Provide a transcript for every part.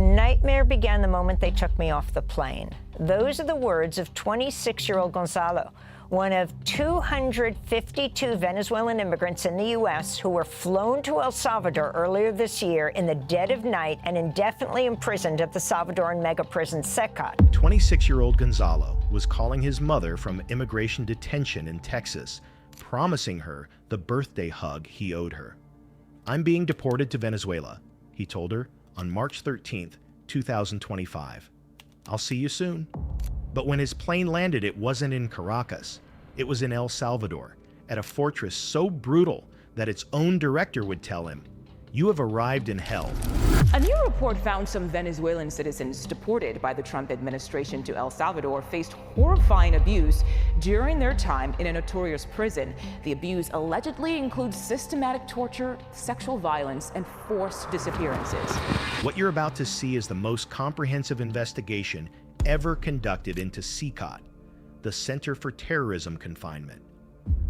nightmare began the moment they took me off the plane. Those are the words of 26-year-old Gonzalo, one of 252 Venezuelan immigrants in the U.S. who were flown to El Salvador earlier this year in the dead of night and indefinitely imprisoned at the Salvadoran mega prison CECOT. 26-year-old Gonzalo was calling his mother from immigration detention in Texas, promising her the birthday hug he owed her. "I'm being deported to Venezuela," he told her on March 13th, 2025. "I'll see you soon." But when his plane landed, it wasn't in Caracas. It was in El Salvador, at a fortress so brutal that its own director would tell him, "You have arrived in hell." A new report found some Venezuelan citizens deported by the Trump administration to El Salvador faced horrifying abuse during their time in a notorious prison. The abuse allegedly includes systematic torture, sexual violence, and forced disappearances. What you're about to see is the most comprehensive investigation ever conducted into CECOT, the Center for Terrorism Confinement,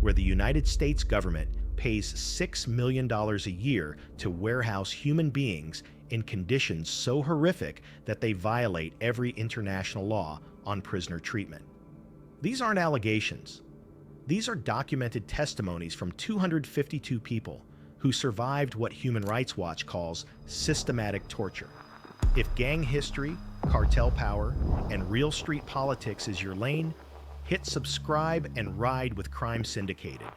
where the United States government pays $6 million a year to warehouse human beings in conditions so horrific that they violate every international law on prisoner treatment. These aren't allegations. These are documented testimonies from 252 people who survived what Human Rights Watch calls systematic torture. If gang history, cartel power, and real street politics is your lane, hit subscribe and ride with Crime Syndicated.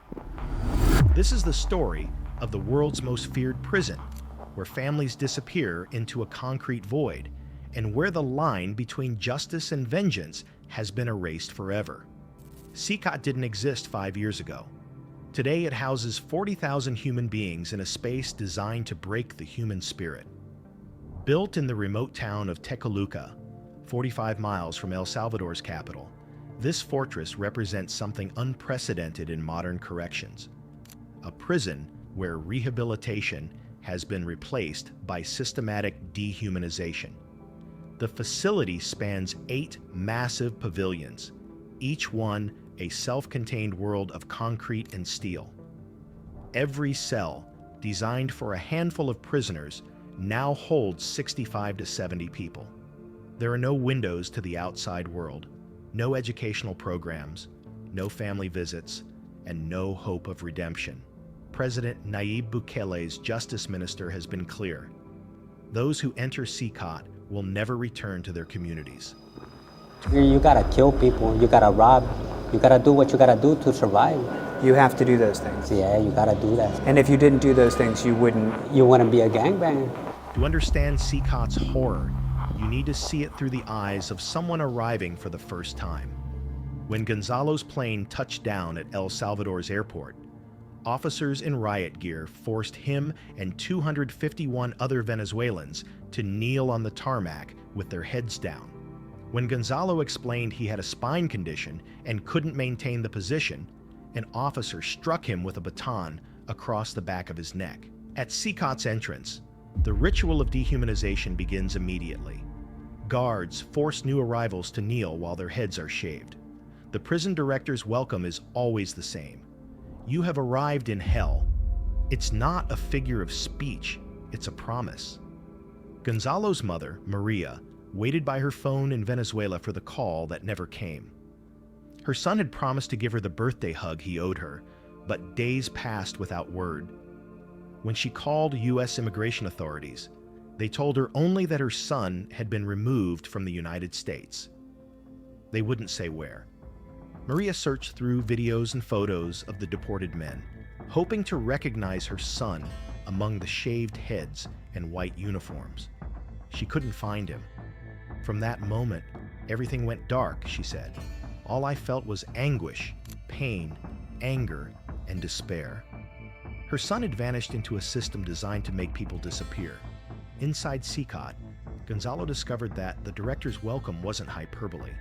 This is the story of the world's most feared prison, where families disappear into a concrete void, and where the line between justice and vengeance has been erased forever. CECOT didn't exist 5 years ago. Today it houses 40,000 human beings in a space designed to break the human spirit. Built in the remote town of Tecoluca, 45 miles from El Salvador's capital, this fortress represents something unprecedented in modern corrections. A prison where rehabilitation has been replaced by systematic dehumanization. The facility spans 8 massive pavilions, each one a self-contained world of concrete and steel. Every cell, designed for a handful of prisoners, now holds 65 to 70 people. There are no windows to the outside world, no educational programs, no family visits, and no hope of redemption. President Nayib Bukele's justice minister has been clear. Those who enter CECOT will never return to their communities. You gotta kill people, you gotta rob, you gotta do what you gotta do to survive. You have to do those things. Yeah, you gotta do that. And if you didn't do those things, you wouldn't be a gangbanger. To understand CECOT's horror, you need to see it through the eyes of someone arriving for the first time. When Gonzalo's plane touched down at El Salvador's airport, officers in riot gear forced him and 251 other Venezuelans to kneel on the tarmac with their heads down. When Gonzalo explained he had a spine condition and couldn't maintain the position, an officer struck him with a baton across the back of his neck. At CECOT's entrance, the ritual of dehumanization begins immediately. Guards force new arrivals to kneel while their heads are shaved. The prison director's welcome is always the same. "You have arrived in hell." It's not a figure of speech, it's a promise. Gonzalo's mother, Maria, waited by her phone in Venezuela for the call that never came. Her son had promised to give her the birthday hug he owed her, but days passed without word. When she called U.S. immigration authorities, they told her only that her son had been removed from the United States. They wouldn't say where. Maria searched through videos and photos of the deported men, hoping to recognize her son among the shaved heads and white uniforms. She couldn't find him. From that moment, everything went dark, she said. All I felt was anguish, pain, anger, and despair. Her son had vanished into a system designed to make people disappear. Inside CECOT, Gonzalo discovered that the director's welcome wasn't hyperbole.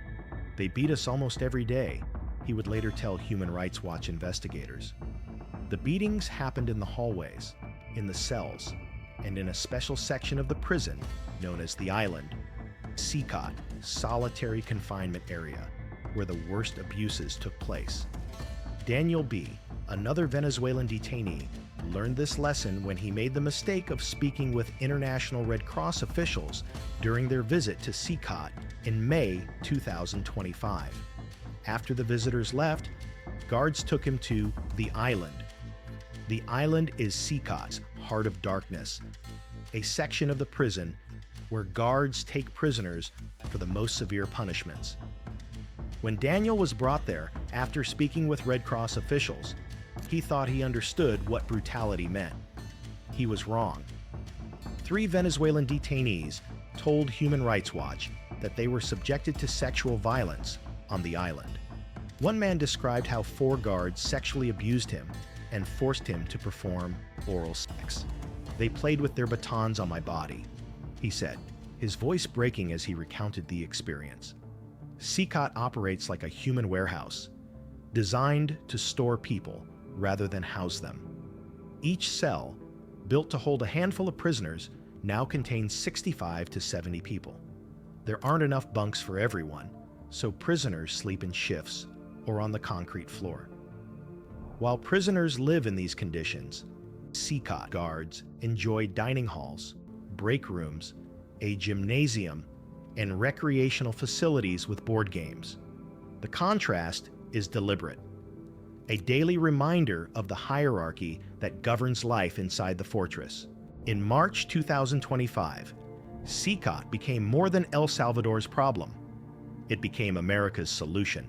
"They beat us almost every day," he would later tell Human Rights Watch investigators. The beatings happened in the hallways, in the cells, and in a special section of the prison known as the Island, CECOT, Solitary Confinement Area, where the worst abuses took place. Daniel B., another Venezuelan detainee, learned this lesson when he made the mistake of speaking with International Red Cross officials during their visit to CECOT in May 2025. After the visitors left, guards took him to the island. The island is CECOT's Heart of Darkness, a section of the prison where guards take prisoners for the most severe punishments. When Daniel was brought there after speaking with Red Cross officials, he thought he understood what brutality meant. He was wrong. 3 Venezuelan detainees told Human Rights Watch that they were subjected to sexual violence on the island. One man described how 4 guards sexually abused him and forced him to perform oral sex. They played with their batons on my body, he said, his voice breaking as he recounted the experience. CECOT operates like a human warehouse, designed to store people rather than house them. Each cell, built to hold a handful of prisoners, now contains 65 to 70 people. There aren't enough bunks for everyone, so prisoners sleep in shifts or on the concrete floor. While prisoners live in these conditions, CECOT guards enjoy dining halls, break rooms, a gymnasium, and recreational facilities with board games. The contrast is deliberate, a daily reminder of the hierarchy that governs life inside the fortress. In March 2025, CECOT became more than El Salvador's problem. It became America's solution.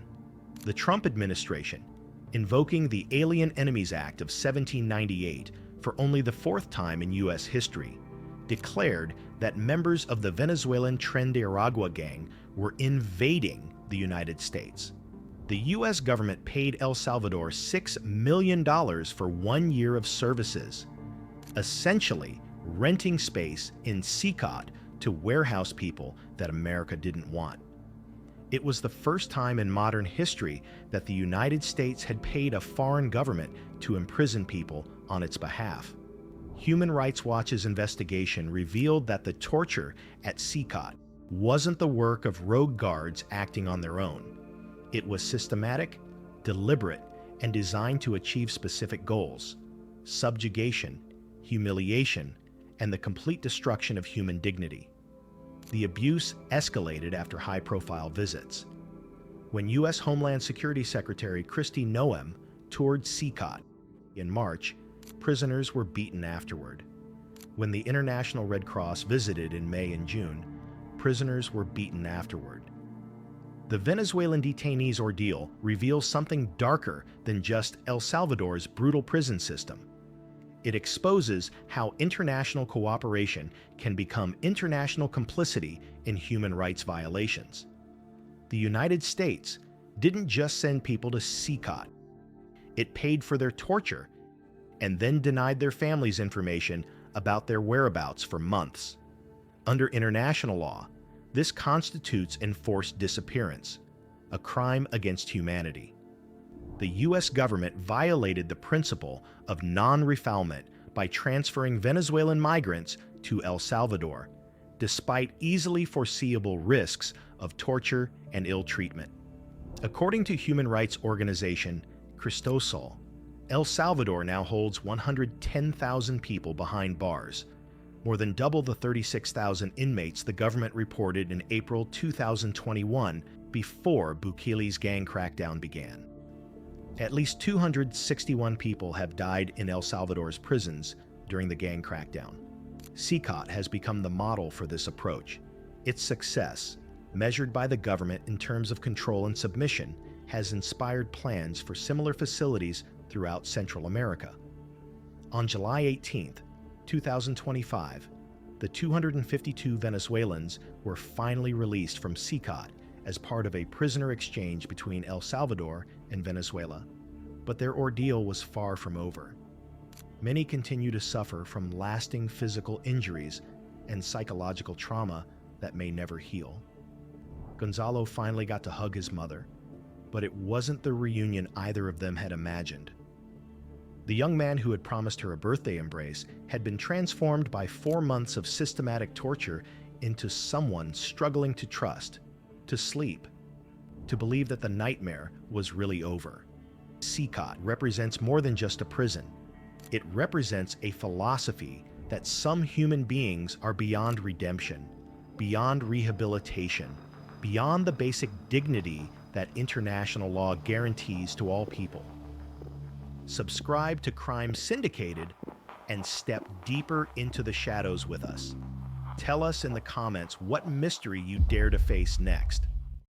The Trump administration, invoking the Alien Enemies Act of 1798 for only the 4th time in U.S. history, declared that members of the Venezuelan Tren de Aragua gang were invading the United States. The U.S. government paid El Salvador $6 million for 1 year of services, essentially renting space in CECOT to warehouse people that America didn't want. It was the first time in modern history that the United States had paid a foreign government to imprison people on its behalf. Human Rights Watch's investigation revealed that the torture at CECOT wasn't the work of rogue guards acting on their own. It was systematic, deliberate, and designed to achieve specific goals: subjugation, humiliation, and the complete destruction of human dignity. The abuse escalated after high-profile visits. When U.S. Homeland Security Secretary Kristi Noem toured CECOT in March, prisoners were beaten afterward. When the International Red Cross visited in May and June, prisoners were beaten afterward. The Venezuelan detainees' ordeal reveals something darker than just El Salvador's brutal prison system. It exposes how international cooperation can become international complicity in human rights violations. The United States didn't just send people to CECOT. It paid for their torture and then denied their families information about their whereabouts for months. Under international law, this constitutes enforced disappearance, a crime against humanity. The U.S. government violated the principle of non-refoulement by transferring Venezuelan migrants to El Salvador, despite easily foreseeable risks of torture and ill treatment. According to human rights organization Cristosol, El Salvador now holds 110,000 people behind bars, more than double the 36,000 inmates the government reported in April 2021 before Bukele's gang crackdown began. At least 261 people have died in El Salvador's prisons during the gang crackdown. CECOT has become the model for this approach. Its success, measured by the government in terms of control and submission, has inspired plans for similar facilities throughout Central America. On July 18, 2025, the 252 Venezuelans were finally released from CECOT as part of a prisoner exchange between El Salvador and Venezuela, but their ordeal was far from over. Many continue to suffer from lasting physical injuries and psychological trauma that may never heal. Gonzalo finally got to hug his mother, but it wasn't the reunion either of them had imagined. The young man who had promised her a birthday embrace had been transformed by 4 months of systematic torture into someone struggling to trust, to sleep, to believe that the nightmare was really over. CECOT represents more than just a prison. It represents a philosophy that some human beings are beyond redemption, beyond rehabilitation, beyond the basic dignity that international law guarantees to all people. Subscribe to Crime Syndicated and step deeper into the shadows with us. Tell us in the comments what mystery you dare to face next.